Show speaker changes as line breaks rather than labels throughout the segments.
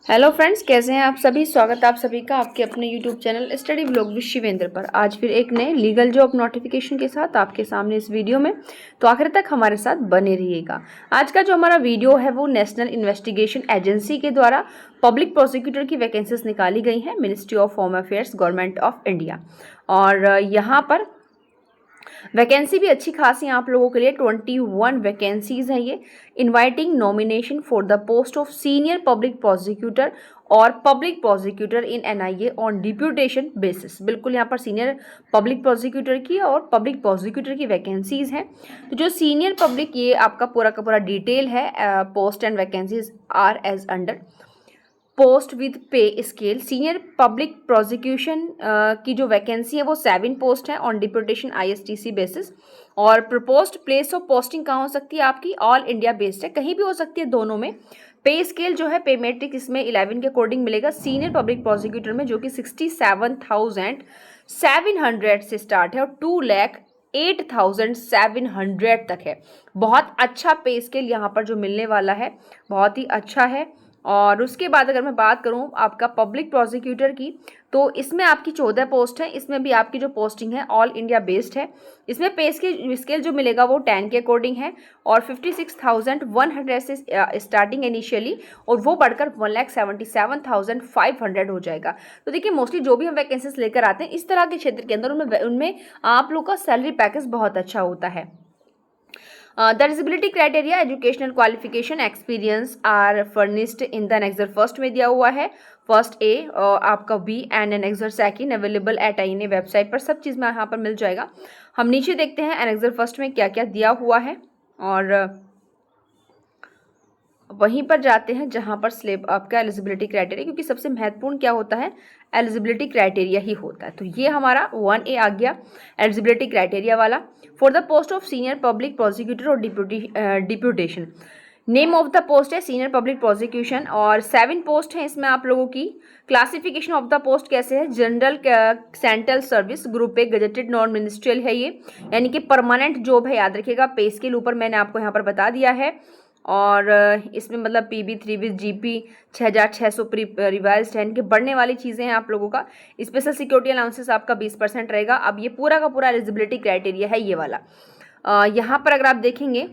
Hello friends, कैसे हैं आप सभी। स्वागत है आप सभी का आपके अपने YouTube channel study vlog with Shivendra पर। आज फिर एक नए लीगल जॉब नोटिफिकेशन के साथ आपके सामने इस वीडियो में, तो आखिर तक हमारे साथ बने रहिएगा। आज का जो हमारा वीडियो है वो नेशनल इन्वेस्टिगेशन एजेंसी के द्वारा पब्लिक प्रोसिक्यूटर की वैकेंसीज निकाली गई हैं, ministry of home affairs, government of India. और यहाँ पर वैकेंसी भी अच्छी खासी आप लोगों के लिए 21 वैकेंसीज है ये। Inviting nomination for the post of senior public prosecutor और public prosecutor in NIA on deputation basis. बिल्कुल यहाँ पर सीनियर पब्लिक प्रोसिक्यूटर की और पब्लिक प्रोसिक्यूटर की वैकेंसीज हैं। तो जो सीनियर पब्लिक, ये आपका पूरा का पूरा डिटेल है। Post and vacancies are as under post with pay scale. Senior public prosecution की जो वैकेंसी है वो 7 पोस्ट है ऑन डिप्यूटेशन आईएसटीसी बेसिस। और प्रपोज्ड प्लेस ऑफ पोस्टिंग कहाँ हो सकती है आपकी, ऑल इंडिया बेस्ड है, कहीं भी हो सकती है दोनों में। पे स्केल जो है, पे मैट्रिक इसमें 11 के अकॉर्डिंग मिलेगा सीनियर पब्लिक प्रोसिक्यूटर में, जो कि 67,700 से स्टार्ट है और 2,08,700 तक है। बहुत अच्छा पे स्केल यहाँ पर जो मिलने वाला है, बहुत ही अच्छा है। और उसके बाद अगर मैं बात करूं आपका पब्लिक प्रोसिक्यूटर की, तो इसमें आपकी 14 पोस्ट है। इसमें भी आपकी जो पोस्टिंग है ऑल इंडिया बेस्ड है। इसमें पे स्केल जो मिलेगा वो 10 के अकॉर्डिंग है और 56,100 से स्टार्टिंग इनिशियली, और वो बढ़कर 1,77,500 हो जाएगा। तो देखिए, मोस्टली जो भी हम वैकेंसीज लेकर आते हैं इस तरह के क्षेत्र के अंदर, उनमें आप लोग का सैलरी पैकेज बहुत अच्छा होता है। The eligibility criteria, educational qualification, experience are furnished in the annexure first में दिया हुआ है। फर्स्ट ए आपका B and annexure second available at INA website पर, सब चीज़ में यहाँ पर मिल जाएगा। हम नीचे देखते हैं एनेक्सर फर्स्ट में क्या क्या दिया हुआ है और वहीं पर जाते हैं जहां पर स्लेब आपका एलिजिबिलिटी क्राइटेरिया, क्योंकि सबसे महत्वपूर्ण क्या होता है, एलिजिबिलिटी क्राइटेरिया ही होता है। तो ये हमारा 1A आ गया एलिजिबिलिटी क्राइटेरिया वाला। For the post of senior public prosecutor और deputation, name of the post है सीनियर पब्लिक प्रोसिक्यूशन और 7 पोस्ट है इसमें आप लोगों की। क्लासिफिकेशन ऑफ द पोस्ट कैसे है, general central service, group A, gazetted non ministerial है ये, यानी कि परमानेंट जॉब है, याद रखिएगा। पे स्केल ऊपर मैंने आपको यहाँ पर बता दिया है। और इसमें मतलब PB3 विद GP 6,600 रिवाइज्ड है, इनके बढ़ने वाली चीज़ें हैं आप लोगों का। स्पेशल सिक्योरिटी अलाउंसेस आपका 20% रहेगा। अब ये पूरा का पूरा एलिजिबिलिटी क्राइटेरिया है ये वाला। यहाँ पर अगर आप देखेंगे,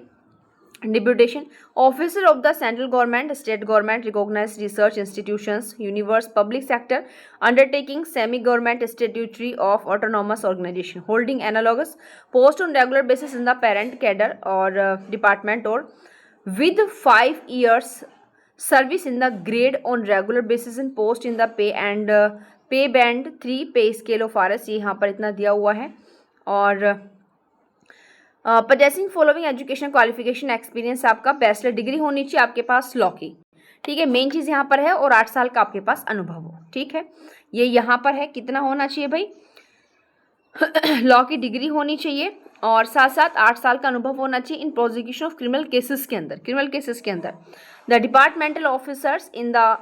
deputation officer of the central government, state government, recognised research institutions, universe, public sector undertaking, semi government, statutory of autonomous organisation holding analogous post on regular basis in the parent cadre or department, और with 5 years service in the grade on regular basis in post in the pay and pay band 3 pay scale of RS, ये यहाँ पर इतना दिया हुआ है। और possessing following education qualification, experience आपका बैचलर डिग्री होनी चाहिए आपके पास लॉ की, ठीक है, मेन चीज़ यहाँ पर है, और 8 साल का आपके पास अनुभव हो, ठीक है। ये यहाँ पर है, कितना होना चाहिए भाई, लॉ की डिग्री होनी चाहिए और साथ साथ 8 साल का अनुभव होना चाहिए in prosecution of criminal cases के अंदर। The departmental officers in the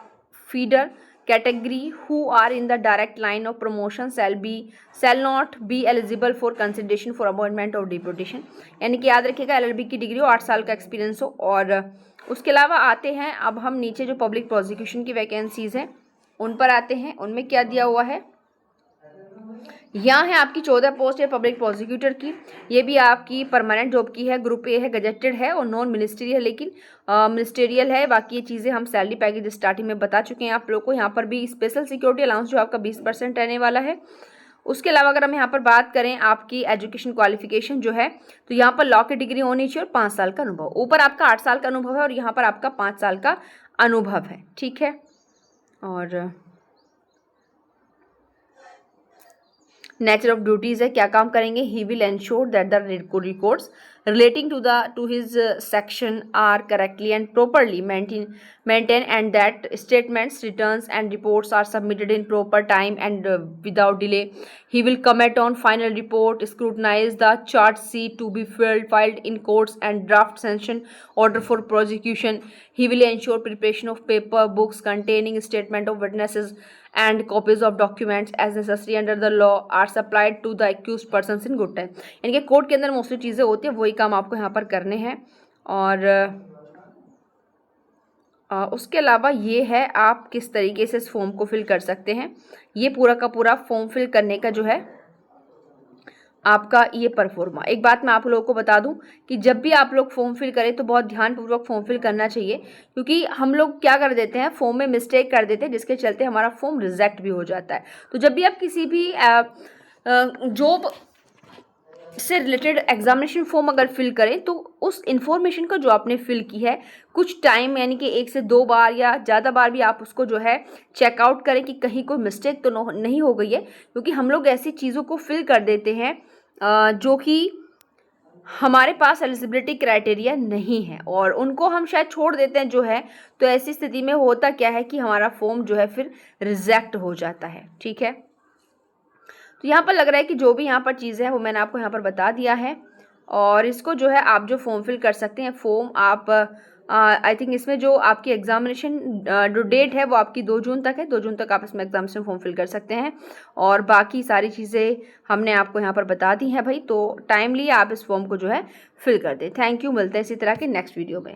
feeder category who are in the direct line of promotion shall not be eligible for consideration for appointment of deputation, यानी कि याद रखिएगा LLB की degree हो, 8 साल का एक्सपीरियंस हो। और उसके अलावा आते हैं अब हम नीचे जो पब्लिक प्रोसिक्यूशन की वैकेंसीज हैं उन पर आते हैं। उनमें क्या दिया हुआ है, यहाँ है आपकी 14 पोस्ट है पब्लिक प्रोसिक्यूटर की। ये भी आपकी परमानेंट जॉब की है, ग्रुप ए है, गजेटेड है और नॉन मिनिस्ट्रियल, लेकिन मिनिस्टेरियल है। बाकी ये चीज़ें हम सैलरी पैकेज स्टार्टिंग में बता चुके हैं आप लोग को। यहाँ पर भी स्पेशल सिक्योरिटी अलाउंस जो आपका 20% रहने वाला है। उसके अलावा अगर हम यहाँ पर बात करें आपकी एजुकेशन क्वालिफिकेशन जो है, तो यहाँ पर लॉ की डिग्री होनी चाहिए और 5 साल का अनुभव। ऊपर आपका 8 साल का अनुभव है और यहाँ पर आपका 5 साल का अनुभव है, ठीक है। और नेचर ऑफ ड्यूटीज है, क्या काम करेंगे, he will ensure that the records relating to his section are correctly and properly maintained and that statements, returns and reports are submitted in proper time and without delay. He will comment on final report, scrutinize the charge sheet to be filed in courts and draft sanction order for prosecution. He will ensure preparation of paper books containing statement of witnesses and copies of documents as necessary under the law are supplied to the accused persons in good time. यानी कि court के अंदर mostly चीज़ें होती है, वही काम आपको यहाँ पर करने हैं। और उसके अलावा ये है आप किस तरीके से इस फॉर्म को फिल कर सकते हैं। ये पूरा का पूरा फॉर्म फिल करने का जो है आपका ये परफॉर्मा। एक बात मैं आप लोगों को बता दूं कि जब भी आप लोग फॉर्म फिल करें तो बहुत ध्यानपूर्वक फॉर्म फिल करना चाहिए, क्योंकि हम लोग क्या कर देते हैं, फॉर्म में मिस्टेक कर देते हैं, जिसके चलते हमारा फॉर्म रिजेक्ट भी हो जाता है। तो जब भी आप किसी भी जॉब से रिलेटेड एग्जामिनेशन फॉर्म अगर फिल करें तो उस इंफॉर्मेशन को जो आपने फिल की है कुछ टाइम यानी कि 1 से 2 बार या ज़्यादा बार भी आप उसको जो है चेकआउट करें कि कहीं कोई मिस्टेक तो नहीं हो गई है, क्योंकि हम लोग ऐसी चीज़ों को फिल कर देते हैं जो कि हमारे पास एलिजिबिलिटी क्राइटेरिया नहीं है और उनको हम शायद छोड़ देते हैं जो है। तो ऐसी स्थिति में होता क्या है कि हमारा फॉर्म जो है फिर रिजेक्ट हो जाता है। ठीक है, तो यहाँ पर लग रहा है कि जो भी यहाँ पर चीज़ें हैं वो मैंने आपको यहाँ पर बता दिया है। और इसको जो है आप जो फॉर्म फिल कर सकते हैं, फॉर्म आप आई थिंक इसमें जो आपकी एग्जामिनेशन जो डेट है वो आपकी 2 जून तक है। 2 जून तक आप इसमें एग्जामिनेशन फॉर्म फिल कर सकते हैं और बाकी सारी चीज़ें हमने आपको यहाँ पर बता दी हैं भाई। तो टाइमली आप इस फॉर्म को जो है फिल कर दें। थैंक यू, मिलते हैं इसी तरह के नेक्स्ट वीडियो में।